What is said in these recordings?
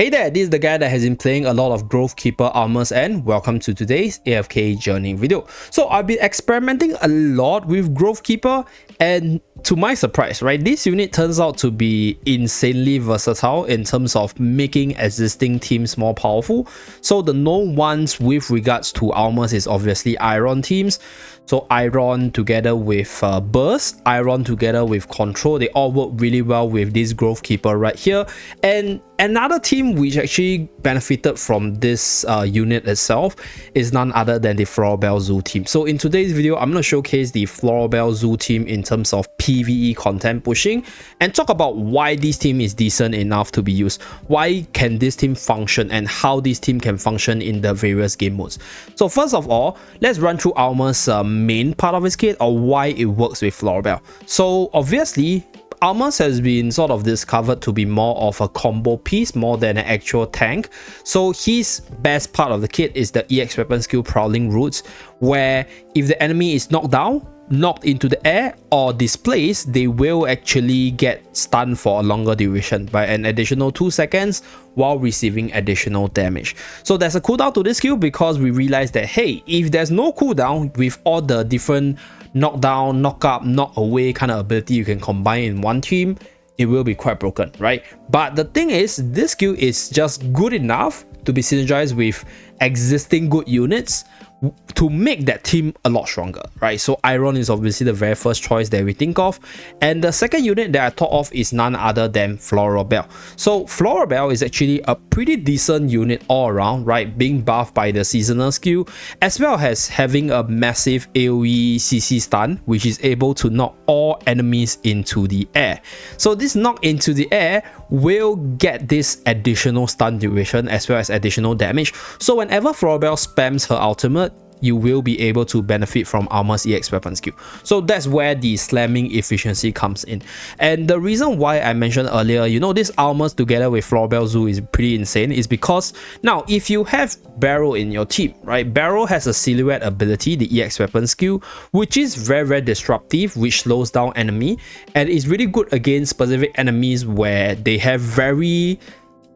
Hey there, this is the guy that has been playing a lot of Growth Keeper armors, and welcome to today's AFK journey video. So I've been experimenting a lot with Growth Keeper, and to my surprise, right, this unit turns out to be insanely versatile in terms of making existing teams more powerful. So the known ones with regards to armors is obviously Eironn teams. So Eironn together with Burst, Eironn together with Control, they all work really well with this Growth Keeper right here. And another team which actually benefited from this unit itself is none other than the Florabelle Zoo team. So in today's video, I'm going to showcase the Florabelle Zoo team in terms of PvE content pushing and talk about why this team is decent enough to be used. Why can this team function and how this team can function in the various game modes. So first of all, let's run through Alma's main part of his kit, or why it works with Florabelle. So obviously, Almas has been sort of discovered to be more of a combo piece more than an actual tank. So his best part of the kit is the EX weapon skill Prowling Roots, where if the enemy is knocked down, knocked into the air, or displaced, they will actually get stunned for a longer duration by an additional 2 seconds while receiving additional damage. So there's a cooldown to this skill because we realized that, hey, if there's no cooldown with all the different knockdown, knock up, knock away kind of ability you can combine in one team, it will be quite broken, right? But the thing is, this skill is just good enough to be synergized with existing good units to make that team a lot stronger, right? So Eironn is obviously the very first choice that we think of, and the second unit that I thought of is none other than Florabelle. So Florabelle is actually a pretty decent unit all around, right? Being buffed by the seasonal skill, as well as having a massive AoE CC stun, which is able to knock all enemies into the air. So this knock into the air will get this additional stun duration as well as additional damage. So whenever Florabelle spams her ultimate, you will be able to benefit from Alma's EX weapon skill. So that's where the slamming efficiency comes in. And the reason why I mentioned earlier, you know, this Alma's together with Florabelle Zoo is pretty insane is because now if you have Barrel in your team, right, Barrel has a silhouette ability, the EX weapon skill, which is very disruptive, which slows down enemy and is really good against specific enemies where they have very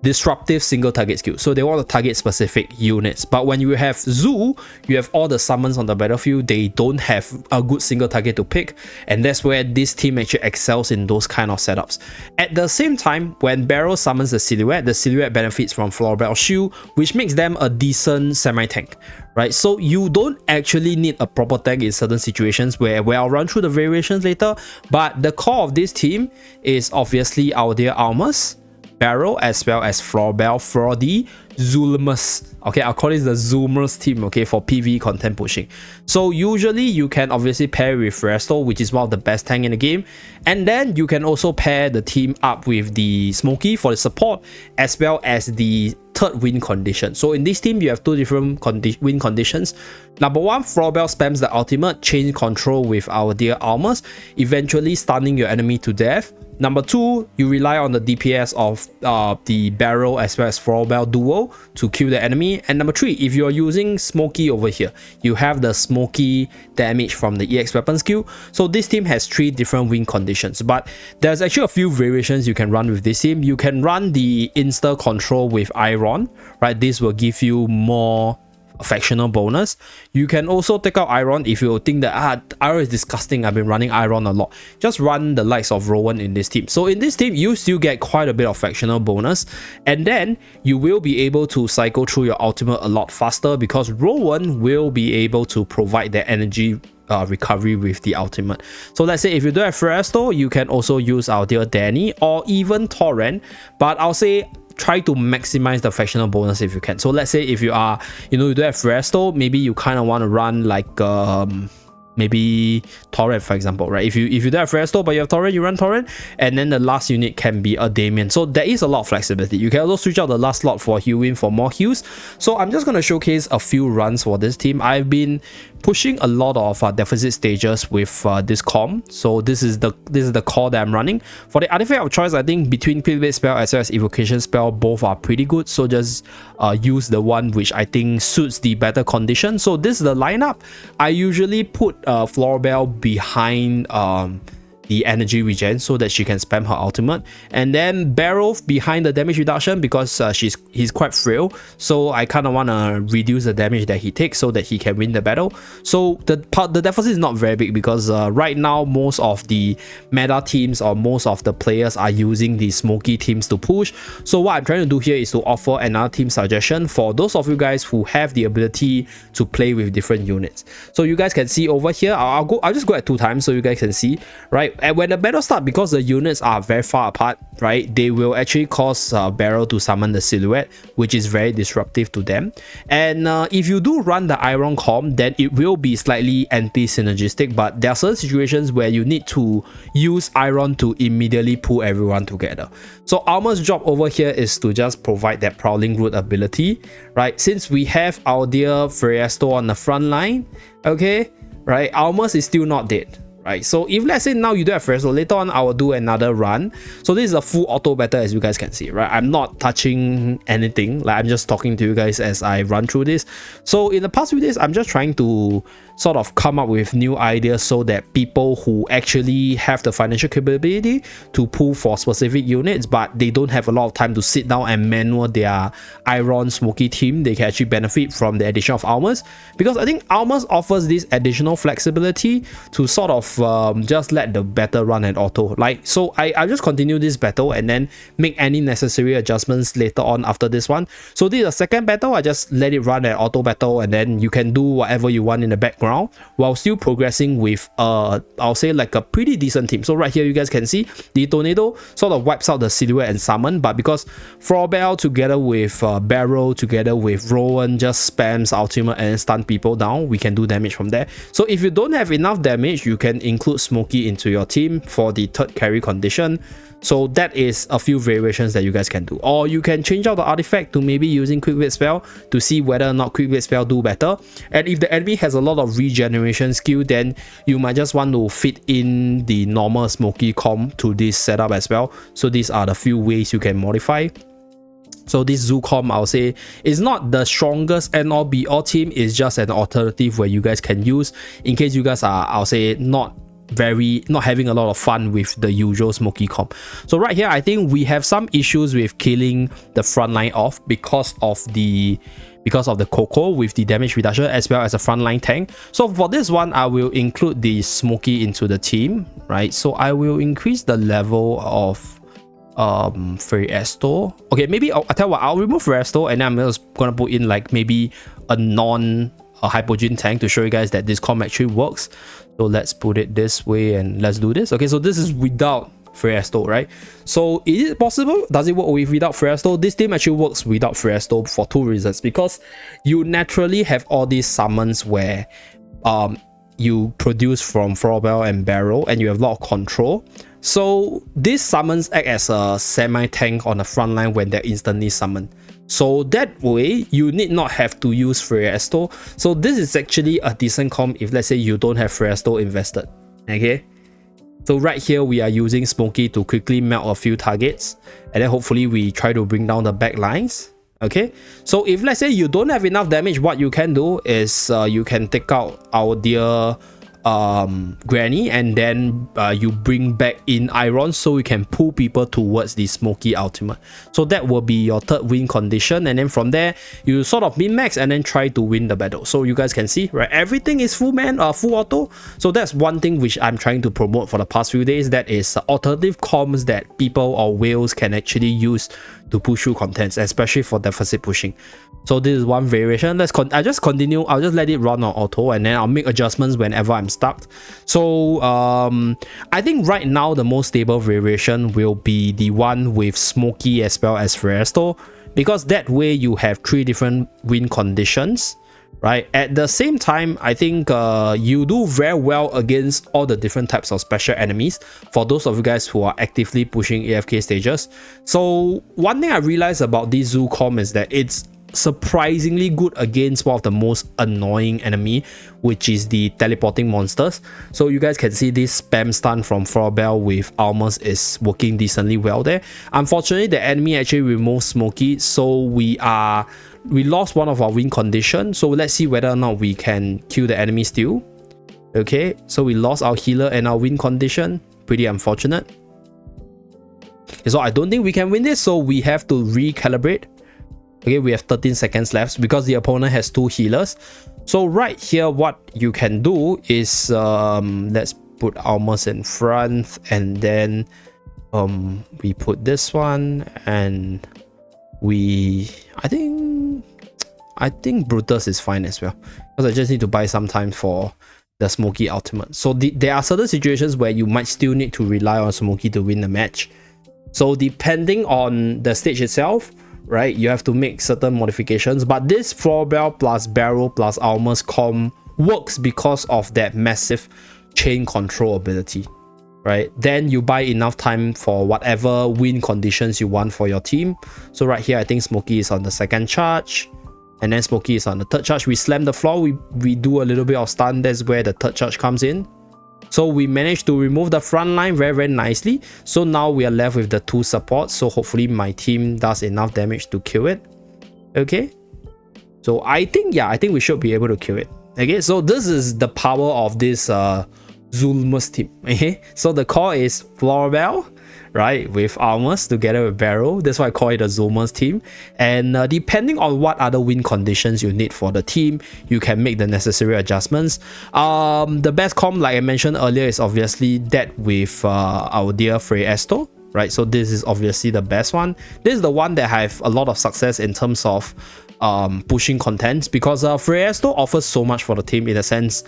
disruptive single target skill, so they want to target specific units. But when you have Zoo, you have all the summons on the battlefield, they don't have a good single target to pick, and that's where this team actually excels in those kind of setups. At the same time, when Barrel summons the silhouette benefits from Florabelle Shield, which makes them a decent semi-tank, right? So you don't actually need a proper tank in certain situations where I'll run through the variations later, but the core of this team is obviously our dear Almas, Barrel, as well as Florabelle for the Zoo-Ulmus. Okay, I'll call it the Zoo-Ulmus team, okay, for PvE content pushing. So usually you can obviously pair with Phraesto, which is one of the best tank in the game, and then you can also pair the team up with the Smokey for the support, as well as the third win condition. So in this team, you have two different win conditions. Number one, Florabelle spams the ultimate, change control with our dear Almas, eventually stunning your enemy to death. Number two, you rely on the DPS of the Barrel as well as Florabelle duo to kill the enemy. And number three, if you're using Smokey over here, you have the Smokey damage from the EX weapon skill. So this team has three different win conditions, but there's actually a few variations you can run with this team. You can run the insta control with Eironn, right? This will give you more factional bonus. You can also take out Eironn if you think that Eironn is disgusting, I've been running Eironn a lot. Just run the likes of Rowan in this team. So in this team, you still get quite a bit of factional bonus, and then you will be able to cycle through your ultimate a lot faster because Rowan will be able to provide the energy recovery with the ultimate. So let's say if you don't have Phraesto, you can also use our dear Danny or even Torrent, but I'll say try to maximize the factional bonus if you can. So let's say if you are, you know, you don't have Phraesto, maybe you kind of want to run like maybe Torrent, for example, right? If you don't have Phraesto but you have Torrent, you run Torrent, and then the last unit can be a Damien. So there is a lot of flexibility. You can also switch out the last slot for healing for more heals. So I'm just going to showcase a few runs for this team. I've been pushing a lot of deficit stages with this comp. So this is the core that I'm running. For the artifact of choice, I think between Pivot Spell as well as Evocation Spell, both are pretty good. So just use the one which I think suits the better condition. So this is the lineup. I usually put Florabelle behind the energy regen so that she can spam her ultimate. And then Barrow behind the damage reduction because he's quite frail, so I kind of want to reduce the damage that he takes so that he can win the battle. So the deficit is not very big because right now most of the meta teams or most of the players are using the smoky teams to push. So what I'm trying to do here is to offer another team suggestion for those of you guys who have the ability to play with different units. So you guys can see over here, I'll just go at 2 times so you guys can see, right? And when the battle starts, because the units are very far apart, right, they will actually cause Barrow to summon the silhouette, which is very disruptive to them. And if you do run the Eironn comp, then it will be slightly anti-synergistic, but there are certain situations where you need to use Eironn to immediately pull everyone together. So Alma's job over here is to just provide that Prowling Root ability, right? Since we have our dear Phraesto on the front line, okay, right, Alma's is still not dead. Right, so if let's say now you do have Phraesto, later on I will do another run. So this is a full auto battle, as you guys can see, right? I'm not touching anything, like I'm just talking to you guys as I run through this. So in the past few days, I'm just trying to sort of come up with new ideas so that people who actually have the financial capability to pull for specific units, but they don't have a lot of time to sit down and manual their Eironn smoky team, they can actually benefit from the addition of Almas, because I think Almas offers this additional flexibility to sort of just let the battle run at auto. Like, so I just continue this battle and then make any necessary adjustments later on after this one. So this is the second battle, I just let it run at auto battle, and then you can do whatever you want in the background while still progressing with I'll say like a pretty decent team. So right here you guys can see the tornado sort of wipes out the silhouette and summon, but because Frobel together with Barrow together with Rowan just spams ultimate and stun people down, we can do damage from there. So if you don't have enough damage, you can include Smokey into your team for the third carry condition. So that is a few variations that you guys can do. Or you can change out the artifact to maybe using Quick Wit spell to see whether or not Quick Wit spell do better. And if the enemy has a lot of regeneration skill, then you might just want to fit in the normal Smoky comp to this setup as well. So these are the few ways you can modify. So this Zoo comp, I'll say, is not the strongest and all be all team, is just an alternative where you guys can use in case you guys are, I'll say, not having a lot of fun with the usual smoky comp. So right here I think we have some issues with killing the front line off because of the Coco with the damage reduction as well as a frontline tank. So for this one I will include the Smoky into the team, right? So I will increase the level of Phraesto. Okay, maybe I'll tell you what, I'll remove Phraesto and then I'm just gonna put in like maybe a hypogen tank to show you guys that this comp actually works. So let's put it this way and let's do this. Okay, so this is without Phraesto, right? So is it possible? Does it work without Phraesto? This team actually works without Phraesto for 2 reasons. Because you naturally have all these summons where you produce from Frobel and Barrow and you have a lot of control. So these summons act as a semi-tank on the front line when they're instantly summoned. So that way, you need not have to use Phraesto. So this is actually a decent comp if let's say you don't have Phraesto invested. Okay. So right here, we are using Smokey to quickly melt a few targets. And then hopefully we try to bring down the back lines. Okay. So if let's say you don't have enough damage, what you can do is you can take out our dear Granny, and then you bring back in Eironns so you can pull people towards the Smoky ultimate. So that will be your third win condition, and then from there you sort of min-max and then try to win the battle. So you guys can see, right, everything is full auto. So that's one thing which I'm trying to promote for the past few days, that is alternative comms that people or whales can actually use to push through contents, especially for deficit pushing. So this is one variation. I'll just continue. I'll just let it run on auto and then I'll make adjustments whenever I'm stuck. So I think right now the most stable variation will be the one with Smoky as well as Phraesto, because that way you have 3 different win conditions, right? At the same time, I think you do very well against all the different types of special enemies for those of you guys who are actively pushing AFK stages. So one thing I realized about this Zoo comp is that it's surprisingly good against one of the most annoying enemy, which is the teleporting monsters. So you guys can see this spam stun from Frobel with Almas is working decently well there. Unfortunately, the enemy actually removed Smoky, so we lost one of our win conditions. So let's see whether or not we can kill the enemy still. Okay, so we lost our healer and our win condition. pretty unfortunate. So I don't think we can win this, so we have to recalibrate. Okay, we have 13 seconds left because the opponent has 2 healers. So right here, what you can do is let's put Auto-Pushing in front, and then we put this one, and I think Brutus is fine as well, because I just need to buy some time for the Smoky ultimate. So there are certain situations where you might still need to rely on Smoky to win the match. So depending on the stage itself, right, you have to make certain modifications, but this floor bell plus barrel plus Auto-Pushing comp works because of that massive chain control ability, right? Then you buy enough time for whatever win conditions you want for your team. So right here, I think Smoky is on the 2nd charge, and then Smoky is on the 3rd charge. We slam the floor, we do a little bit of stun. That's where the 3rd charge comes in. So we managed to remove the front line very, very nicely. So now we are left with the 2 supports. So hopefully my team does enough damage to kill it. Okay. So I think we should be able to kill it. Okay. So this is the power of this Zoo-Ulmus team. Okay. So the core is floor bell, right, with Auto-Pushing together with barrel. That's why I call it a Zoo-Ulmus team. And depending on what other win conditions you need for the team, you can make the necessary adjustments. The best comp, like I mentioned earlier, is obviously that with our dear Phraesto, right? So this is obviously the best one. This is the one that I have a lot of success in terms of pushing contents, because Phraesto offers so much for the team. In a sense,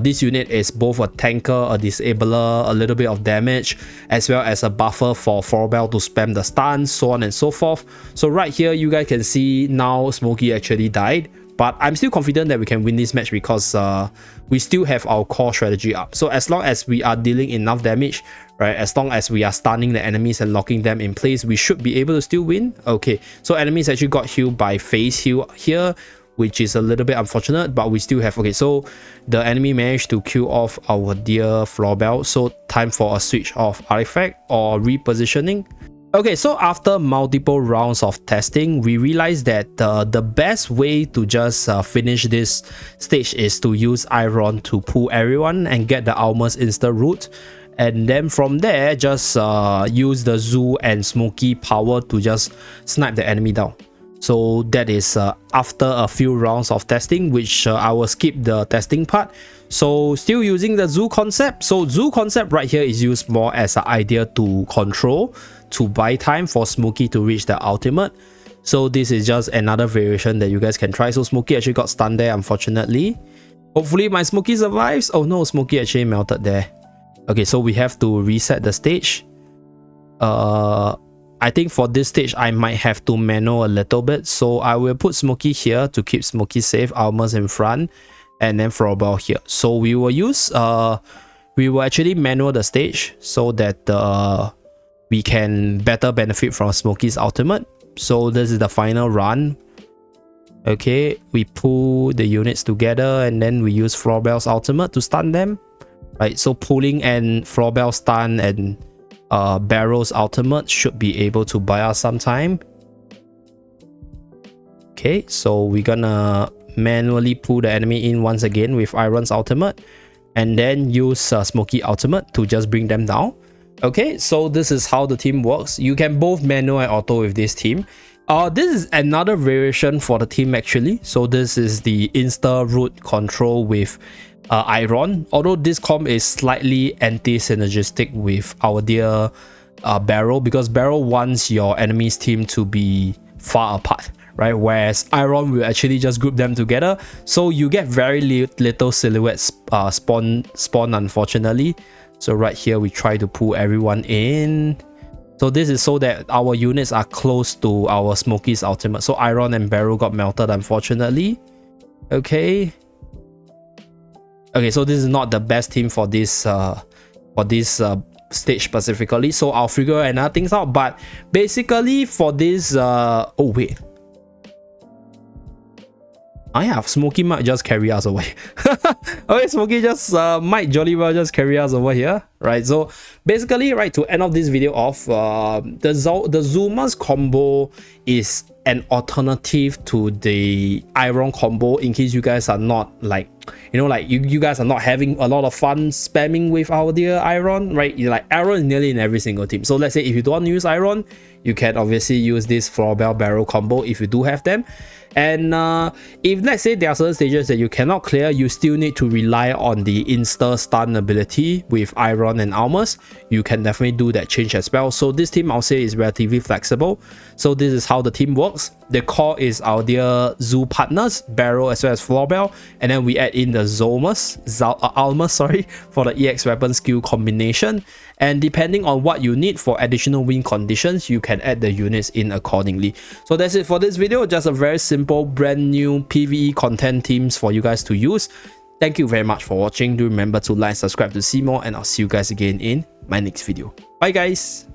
this unit is both a tanker, a disabler, a little bit of damage, as well as a buffer for Florbell to spam the stun, so on and so forth. So right here, you guys can see now Smoky actually died, but I'm still confident that we can win this match because we still have our core strategy up. So as long as we are dealing enough damage, right, as long as we are stunning the enemies and locking them in place, we should be able to still win. Okay, so enemies actually got healed by phase heal here, which is a little bit unfortunate, but we still have... Okay, so the enemy managed to kill off our dear Florbell. So time for a switch of artifact or repositioning. Okay, so after multiple rounds of testing, we realized that the best way to just finish this stage is to use Eironns to pull everyone and get the Auto-Pushing insta root. And then from there, just use the Zoo and Smoky power to just snipe the enemy down. So that is after a few rounds of testing, which I will skip the testing part. So still using the Zoo concept. So Zoo concept right here is used more as an idea to control, to buy time for Smoky to reach the ultimate. So this is just another variation that you guys can try. So Smoky actually got stunned there, unfortunately. Hopefully my Smoky survives. Oh no, Smoky actually melted there. Okay, so we have to reset the stage. I think for this stage, I might have to manual a little bit. So I will put Smoky here to keep Smoky safe, Auto-Pushing in front, and then Florbell here. So we will use, we will actually manual the stage so that we can better benefit from Smoky's ultimate. So this is the final run. Okay, we pull the units together and then we use Florbell's ultimate to stun them. Right, so pulling and Florbell stun and Barrel's ultimate should be able to buy us some time. Okay, so we're gonna manually pull the enemy in once again with Eironns ultimate, and then use Smoky ultimate to just bring them down. Okay, so this is how the team works. You can both manual and auto with this team. This is another variation for the team actually. So this is the insta root control with Eironns, although this comp is slightly anti-synergistic with our dear Barrel, because Barrel wants your enemy's team to be far apart, right? Whereas Eironns will actually just group them together, so you get very little silhouette spawn unfortunately. So right here we try to pull everyone in. So this is so that our units are close to our Smoky's ultimate. So Eironns and Barrel got melted unfortunately. Okay, so this is not the best team for this stage specifically. So I'll figure another things out. But basically for this, oh wait, I have Smoky might just carry us away. Okay, Smoky just might jolly well just carry us over here, right? So basically, right, to end off this video off, the Zoo-Ulmus combo is an alternative to the Eironns combo, in case you guys are not like you know, like you guys are not having a lot of fun spamming with our dear Eironn, right? You're like, Eironn is nearly in every single team. So let's say if you don't want to use Eironn, you can obviously use this Florbell Barrel combo if you do have them. And if let's say there are certain stages that you cannot clear, you still need to rely on the insta stun ability with Eironn and Auto-Pushing. You can definitely do that change as well. So this team, I'll say, is relatively flexible. So this is how the team works. The core is our dear Zoo partners, Barrel as well as Florbell, and then we add in the Zoo-Ulmus, sorry, for the EX weapon skill combination. And depending on what you need for additional win conditions, you can add the units in accordingly. So that's it for this video. Just a very simple brand new PvE content teams for you guys to use. Thank you very much for watching. Do remember to like and subscribe to see more, and I'll see you guys again in my next video. Bye guys.